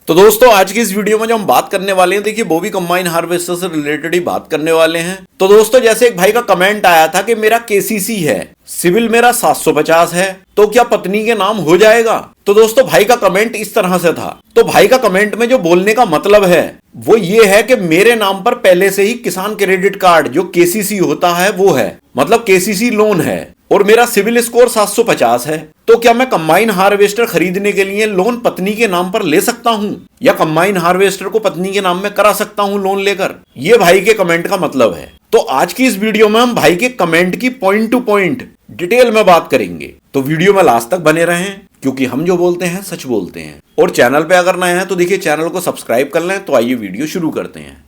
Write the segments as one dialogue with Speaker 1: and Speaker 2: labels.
Speaker 1: तो दोस्तों आज की इस वीडियो में जो हम बात करने वाले हैं, देखिए वो भी कंबाइन हार्वेस्टर से रिलेटेड ही बात करने वाले हैं। तो दोस्तों जैसे एक भाई का कमेंट आया था कि मेरा केसीसी है, सिविल मेरा 750 है, तो क्या पत्नी के नाम हो जाएगा। तो दोस्तों भाई का कमेंट इस तरह से था। तो भाई का कमेंट में जो बोलने का मतलब है वो ये है कि मेरे नाम पर पहले से ही किसान क्रेडिट कार्ड जो केसीसी होता है वो है, मतलब केसीसी लोन है, और मेरा सिविल स्कोर 750 है। तो क्या मैं कंबाइन हार्वेस्टर खरीदने के लिए लोन पत्नी के नाम पर ले सकता हूं, या कंबाइन हार्वेस्टर को पत्नी के नाम में करा सकता हूं लोन लेकर। ये भाई के कमेंट का मतलब है। तो आज की इस वीडियो में हम भाई के कमेंट की पॉइंट टू पॉइंट डिटेल में बात करेंगे। तो वीडियो में लास्ट तक बने रहें, क्योंकि हम जो बोलते हैं सच बोलते हैं। और चैनल पे अगर नए हैं तो देखिए चैनल को सब्सक्राइब कर लें। तो आइए वीडियो शुरू करते हैं।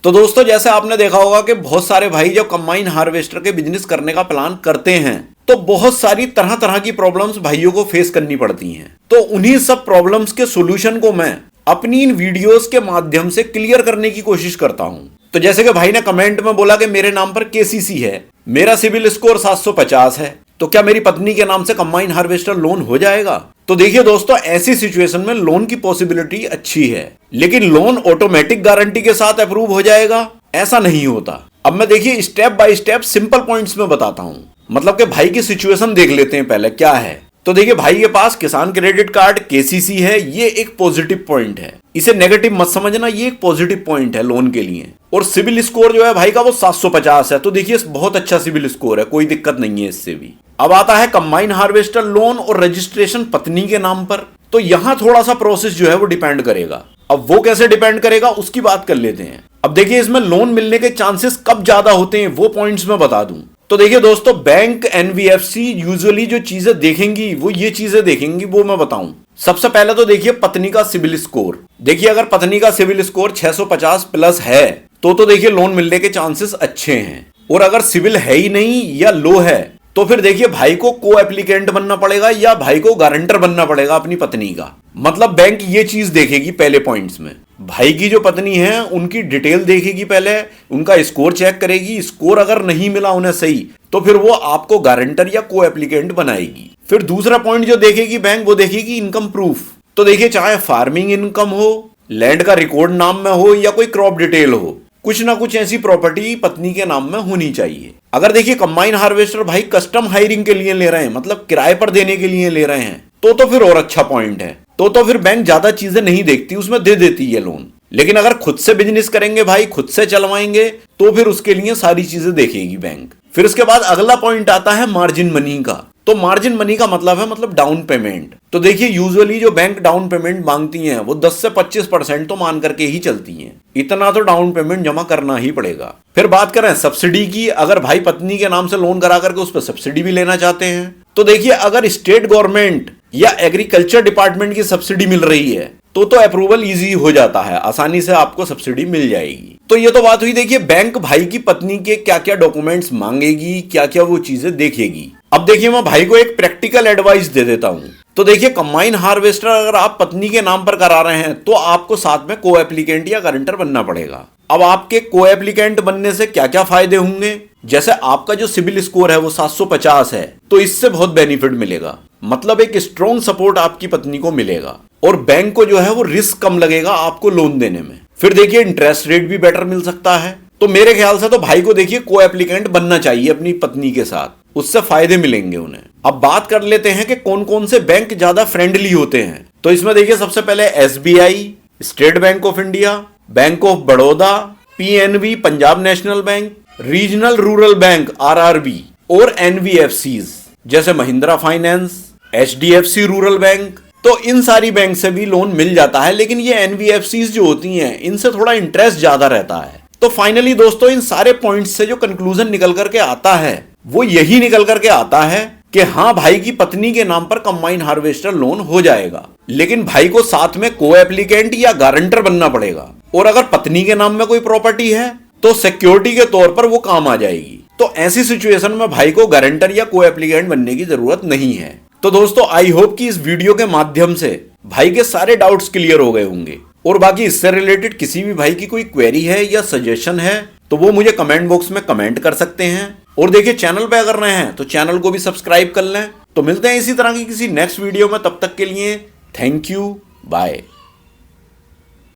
Speaker 1: तो दोस्तों जैसे आपने देखा होगा कि बहुत सारे भाई जब कंबाइन हार्वेस्टर के बिजनेस करने का प्लान करते हैं तो बहुत सारी तरह तरह की प्रॉब्लम्स भाइयों को फेस करनी पड़ती हैं। तो उन्हीं सब प्रॉब्लम्स के सॉल्यूशन को मैं अपनी इन वीडियोस के माध्यम से क्लियर करने की कोशिश करता हूं। तो जैसे कि भाई ने कमेंट में बोला कि मेरे नाम पर केसीसी है, मेरा सिविल स्कोर 750 है, तो क्या मेरी पत्नी के नाम से कंबाइन हार्वेस्टर लोन हो जाएगा। तो देखिए दोस्तों ऐसी सिचुएशन में लोन की पॉसिबिलिटी अच्छी है, लेकिन लोन ऑटोमेटिक गारंटी के साथ अप्रूव हो जाएगा ऐसा नहीं होता। अब मैं देखिए step by step simple points में बताता हूं, मतलब कि भाई की सिचुएशन देख लेते हैं पहले क्या है। तो देखिए भाई के पास किसान क्रेडिट कार्ड केसीसी है, ये एक पॉजिटिव पॉइंट है, इसे नेगेटिव मत समझना, ये एक पॉजिटिव पॉइंट है लोन के लिए। और सिविल स्कोर जो है भाई का वो 750 है, तो देखिए बहुत अच्छा सिविल स्कोर है, कोई दिक्कत नहीं है इससे भी। अब आता है कंबाइन हार्वेस्टर लोन और रजिस्ट्रेशन पत्नी के नाम पर। तो यहां थोड़ा सा प्रोसेस जो है वो डिपेंड करेगा। अब वो कैसे डिपेंड करेगा उसकी बात कर लेते हैं। अब देखिए इसमें लोन मिलने के चांसेस कब ज्यादा होते हैं वो पॉइंट्स में बता दूं। तो देखिए दोस्तों बैंक एनबीएफसी यूजुअली जो चीजें देखेंगी वो ये चीजें देखेंगी, वो मैं बताऊं। सबसे पहले तो देखिए पत्नी का सिविल स्कोर। देखिए अगर पत्नी का सिविल स्कोर 650 प्लस है तो देखिए लोन मिलने के चांसेस अच्छे हैं। और अगर सिविल है ही नहीं या लो है तो फिर देखिए भाई को को एप्लीकेंट बनना पड़ेगा या भाई को गारंटर बनना पड़ेगा अपनी पत्नी का। मतलब बैंक ये चीज देखेगी पहले पॉइंट्स में, भाई की जो पत्नी है उनकी डिटेल देखेगी, पहले उनका स्कोर चेक करेगी। स्कोर अगर नहीं मिला उन्हें सही तो फिर वो आपको गारंटर या को एप्लीकेंट बनाएगी। फिर दूसरा पॉइंट जो देखेगी बैंक वो देखेगी इनकम प्रूफ। तो देखिए चाहे फार्मिंग इनकम हो, लैंड का रिकॉर्ड नाम में हो या कोई क्रॉप डिटेल हो, कुछ ना कुछ ऐसी प्रॉपर्टी पत्नी के नाम में होनी चाहिए। अगर देखिए कंबाइन हार्वेस्टर भाई कस्टम हायरिंग के लिए ले रहे हैं, मतलब किराए पर देने के लिए ले रहे हैं, तो फिर और अच्छा पॉइंट है। तो फिर बैंक ज्यादा चीजें नहीं देखती, उसमें दे देती है लोन। लेकिन अगर खुद से बिजनेस करेंगे भाई, खुद से चलवाएंगे, तो फिर उसके लिए सारी चीजें देखेगी बैंक। फिर उसके बाद अगला पॉइंट आता है मार्जिन मनी का। तो मार्जिन मनी का मतलब है मतलब डाउन पेमेंट। तो देखिए यूजुअली जो बैंक डाउन पेमेंट मांगती हैं वो 10 से 25% तो मान करके ही चलती हैं, इतना तो डाउन पेमेंट जमा करना ही पड़ेगा। फिर बात करें सब्सिडी की, अगर भाई पत्नी के नाम से लोन करा करके उस पर सब्सिडी भी लेना चाहते हैं तो देखिए अगर स्टेट गवर्नमेंट या एग्रीकल्चर डिपार्टमेंट की सब्सिडी मिल रही है तो अप्रूवल इजी हो जाता है, आसानी से आपको सब्सिडी मिल जाएगी। तो ये तो बात हुई देखिए बैंक भाई की पत्नी के क्या क्या डॉक्यूमेंट्स मांगेगी, क्या क्या वो चीजें देखेगी। अब देखिए मैं भाई को एक प्रैक्टिकल एडवाइस दे देता हूं। तो देखिए कंबाइन हार्वेस्टर अगर आप पत्नी के नाम पर करा रहे हैं तो आपको साथ में को एप्लीकेंट या गारंटर बनना पड़ेगा। अब आपके को एप्लीकेंट बनने से क्या क्या फायदे होंगे, जैसे आपका जो सिविल स्कोर है वो 750 है तो इससे बहुत बेनिफिट मिलेगा, मतलब एक स्ट्रॉन्ग सपोर्ट आपकी पत्नी को मिलेगा। और बैंक को जो है वो रिस्क कम लगेगा आपको लोन देने में। फिर देखिए इंटरेस्ट रेट भी बेटर मिल सकता है। तो मेरे ख्याल से तो भाई को देखिए को एप्लीकेंट बनना चाहिए अपनी पत्नी के साथ, उससे फायदे मिलेंगे उन्हें। अब बात कर लेते हैं कि कौन कौन से बैंक ज्यादा फ्रेंडली होते हैं। तो इसमें देखिए सबसे पहले SBI, state bank of India, bank of Baroda, PNB Punjab national bank, regional rural bank RRB, और एनबीएफसीज जैसे Mahindra finance, HDFC rural bank. तो इन सारी बैंक से भी लोन मिल जाता है, लेकिन ये एनबीएफसीज जो होती हैं इनसे थोड़ा इंटरेस्ट ज्यादा रहता है। तो फाइनली दोस्तों इन सारे पॉइंट्स से जो कंक्लूजन निकल करके आता है वो यही निकल करके आता है कि हाँ भाई की पत्नी के नाम पर कंबाइन हार्वेस्टर लोन हो जाएगा, लेकिन भाई को साथ में को एप्लीकेंट या गारंटर बनना पड़ेगा। और अगर पत्नी के नाम में कोई प्रॉपर्टी है तो सिक्योरिटी के तौर पर वो काम आ जाएगी। तो ऐसी सिचुएशन में भाई को गारंटर या को एप्लीकेंट बनने की जरूरत नहीं है। तो दोस्तों आई होप कि इस वीडियो के माध्यम से भाई के सारे डाउट्स क्लियर हो गए होंगे। और बाकी इससे रिलेटेड किसी भी भाई की कोई क्वेरी है या सजेशन है तो वो मुझे कमेंट बॉक्स में कमेंट कर सकते हैं। और देखिए चैनल पे अगर नए हैं तो चैनल को भी सब्सक्राइब कर लें तो मिलते हैं इसी तरह की किसी नेक्स्ट वीडियो में, तब तक के लिए थैंक यू, बाय।